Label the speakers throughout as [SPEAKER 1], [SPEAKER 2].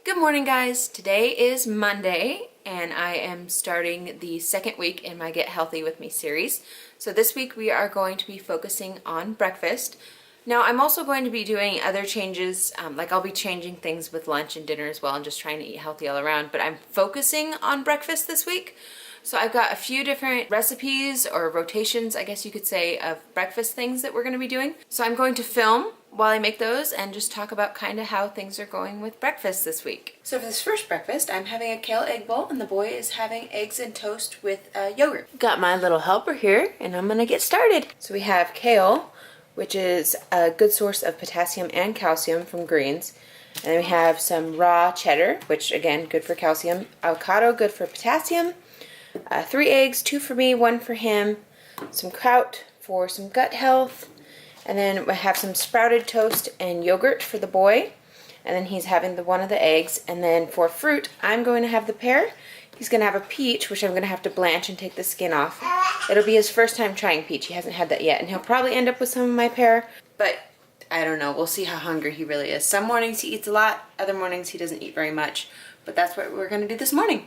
[SPEAKER 1] Good morning, guys. Today is Monday and I am starting the second week in my Get Healthy With Me series. So this week we are going to be focusing on breakfast. Now I'm also going to be doing other changes, like I'll be changing things with lunch and dinner as well and just trying to eat healthy all around, but I'm focusing on breakfast this week. So I've got a few different recipes or rotations, I guess you could say, of breakfast things that we're going to be doing. So I'm going to film while I make those and just talk about kind of how things are going with breakfast this week. So for this first breakfast, I'm having a kale egg bowl and the boy is having eggs and toast with yogurt. Got my little helper here and I'm going to get started. So we have kale, which is a good source of potassium and calcium from greens. And then we have some raw cheddar, which again, good for calcium. Avocado, good for potassium. 3 eggs, 2 for me, 1 for him. Some kraut for some gut health. And then we have some sprouted toast and yogurt for the boy. And then he's having one of the eggs. And then for fruit, I'm going to have the pear. He's going to have a peach, which I'm going to have to blanch and take the skin off. It'll be his first time trying peach. He hasn't had that yet. And he'll probably end up with some of my pear. But I don't know. We'll see how hungry he really is. Some mornings he eats a lot. Other mornings he doesn't eat very much. But that's what we're going to do this morning.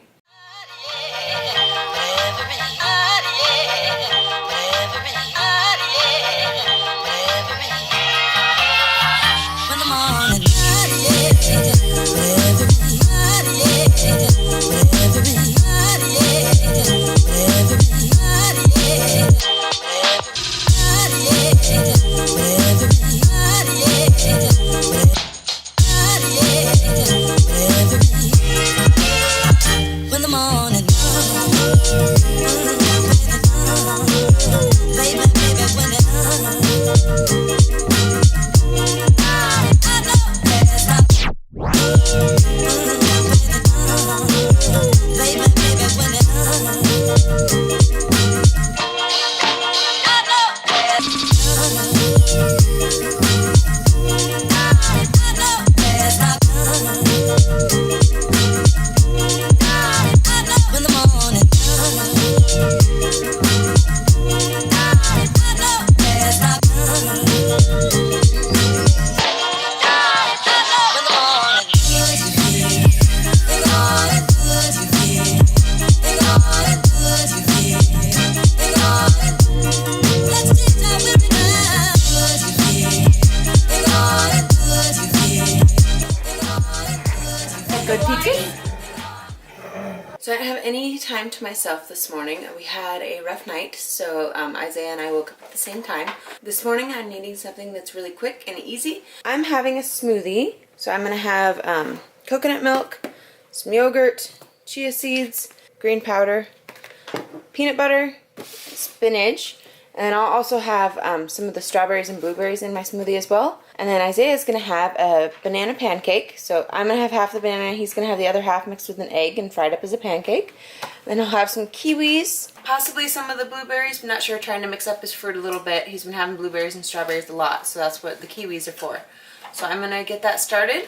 [SPEAKER 1] So I didn't have any time to myself this morning. We had a rough night, so Isaiah and I woke up at the same time. This morning I'm needing something that's really quick and easy. I'm having a smoothie, so I'm going to have coconut milk, some yogurt, chia seeds, green powder, peanut butter, spinach, and then I'll also have some of the strawberries and blueberries in my smoothie as well. And then Isaiah's going to have a banana pancake. So I'm going to have half the banana. He's going to have the other half mixed with an egg and fried up as a pancake. Then he'll have some kiwis, possibly some of the blueberries. I'm not sure, trying to mix up his fruit a little bit. He's been having blueberries and strawberries a lot, so that's what the kiwis are for. So I'm going to get that started.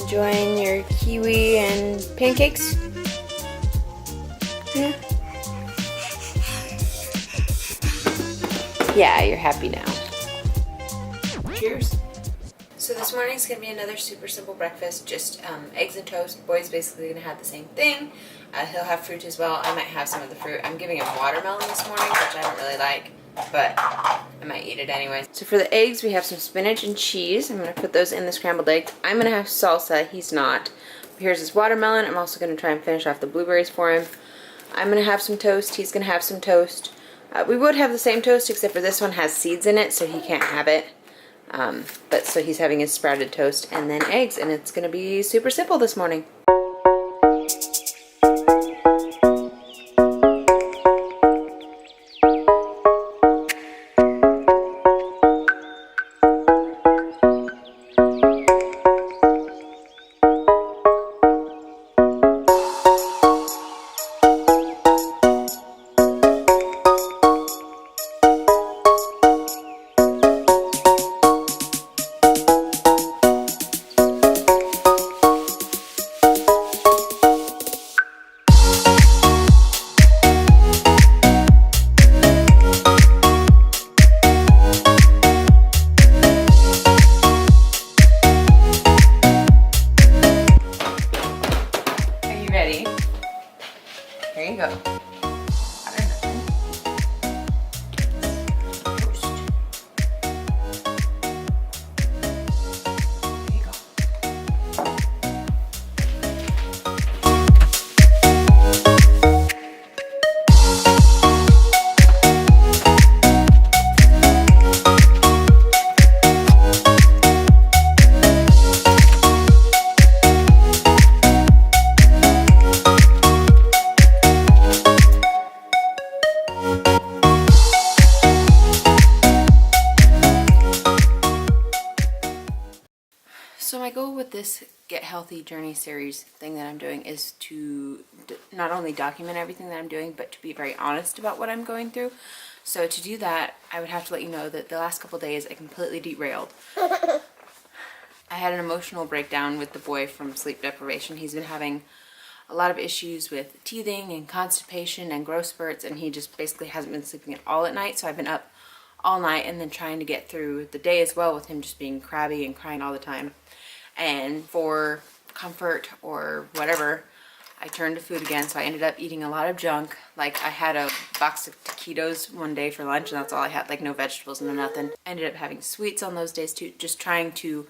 [SPEAKER 1] enjoying your kiwi and pancakes? Yeah. Yeah, you're happy now. Cheers. So this morning's gonna be another super simple breakfast, just eggs and toast. Boy's basically gonna have the same thing. He'll have fruit as well. I might have some of the fruit. I'm giving him watermelon this morning, which I don't really like, but I might eat it anyway. So for the eggs, we have some spinach and cheese. I'm gonna put those in the scrambled eggs. I'm gonna have salsa, he's not. Here's his watermelon. I'm also gonna try and finish off the blueberries for him. I'm gonna have some toast, he's gonna have some toast. We would have the same toast, except for this one has seeds in it, so he can't have it. But so he's having his sprouted toast and then eggs, and it's gonna be super simple this morning. Here you go. So my goal with this Get Healthy Journey series thing that I'm doing is to not only document everything that I'm doing, but to be very honest about what I'm going through. So to do that, I would have to let you know that the last couple days I completely derailed. I had an emotional breakdown with the boy from sleep deprivation. He's been having a lot of issues with teething and constipation and growth spurts, and he just basically hasn't been sleeping at all at night. So I've been up all night and then trying to get through the day as well, with him just being crabby and crying all the time. And for comfort or whatever, I turned to food again, so I ended up eating a lot of junk. Like, I had a box of taquitos one day for lunch, and that's all I had, like no vegetables, no nothing. I ended up having sweets on those days too, just trying to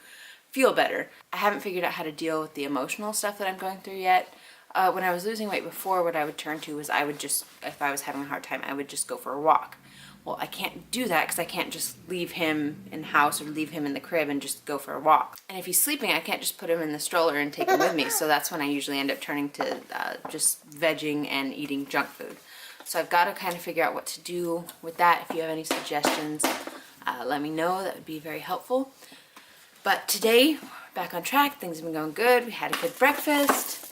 [SPEAKER 1] feel better. I haven't figured out how to deal with the emotional stuff that I'm going through yet. When I was losing weight before, what I would turn to was I would just, if I was having a hard time, I would just go for a walk. Well, I can't do that because I can't just leave him in the house or leave him in the crib and just go for a walk. And if he's sleeping, I can't just put him in the stroller and take him with me. So that's when I usually end up turning to just vegging and eating junk food. So I've got to kind of figure out what to do with that. If you have any suggestions, let me know. That would be very helpful. But today, back on track. Things have been going good. We had a good breakfast.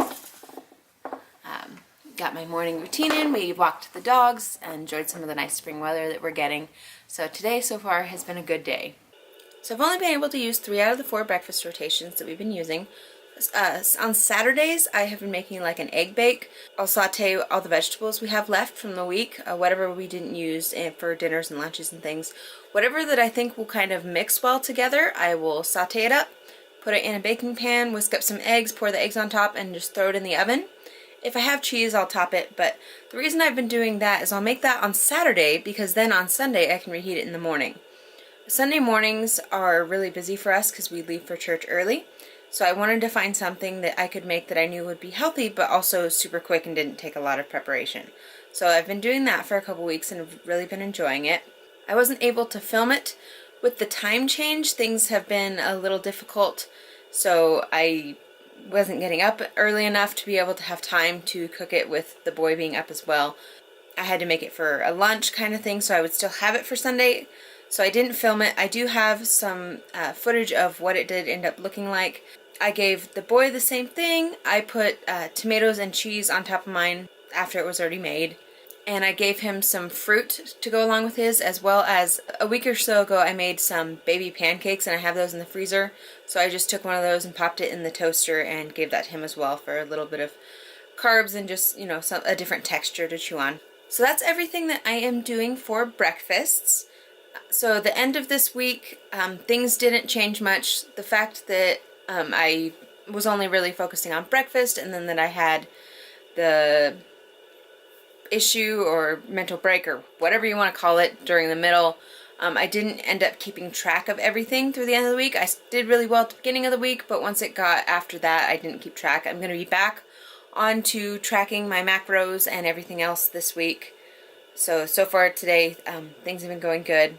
[SPEAKER 1] Got my morning routine in. We walked the dogs and enjoyed some of the nice spring weather that we're getting. So today so far has been a good day. So I've only been able to use 3 out of the 4 breakfast rotations that we've been using. On Saturdays, I have been making like an egg bake. I'll saute all the vegetables we have left from the week, whatever we didn't use for dinners and lunches and things. Whatever that I think will kind of mix well together, I will saute it up, put it in a baking pan, whisk up some eggs, pour the eggs on top, and just throw it in the oven. If I have cheese, I'll top it, but the reason I've been doing that is I'll make that on Saturday, because then on Sunday I can reheat it in the morning. Sunday mornings are really busy for us because we leave for church early, so I wanted to find something that I could make that I knew would be healthy, but also super quick and didn't take a lot of preparation. So I've been doing that for a couple weeks and have really been enjoying it. I wasn't able to film it. With the time change, things have been a little difficult, so I wasn't getting up early enough to be able to have time to cook it with the boy being up as well. I had to make it for a lunch kind of thing, so I would still have it for Sunday, so I didn't film it. I do have some footage of what it did end up looking like. I gave the boy the same thing. I put tomatoes and cheese on top of mine after it was already made. and I gave him some fruit to go along with his, as well as a week or so ago I made some baby pancakes, and I have those in the freezer. So I just took one of those and popped it in the toaster and gave that to him as well for a little bit of carbs and just, you know, a different texture to chew on. So that's everything that I am doing for breakfasts. So the end of this week, things didn't change much. The fact that I was only really focusing on breakfast, and then that I had the issue or mental break or whatever you want to call it during the middle, I didn't end up keeping track of everything through the end of the week. I did really well at the beginning of the week, but once it got after that, I didn't keep track. I'm going to be back onto tracking my macros and everything else this week. So far today, things have been going good.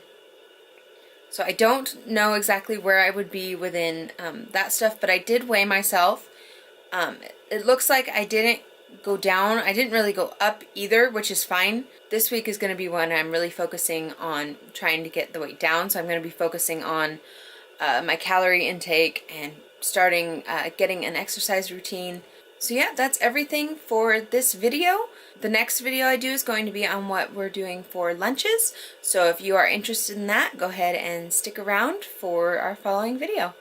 [SPEAKER 1] So I don't know exactly where I would be within that stuff, but I did weigh myself. It looks like I didn't go down. I didn't really go up either, which is fine. This week is going to be when I'm really focusing on trying to get the weight down. So I'm going to be focusing on my calorie intake and starting getting an exercise routine. So yeah, that's everything for this video. The next video I do is going to be on what we're doing for lunches. So if you are interested in that, go ahead and stick around for our following video.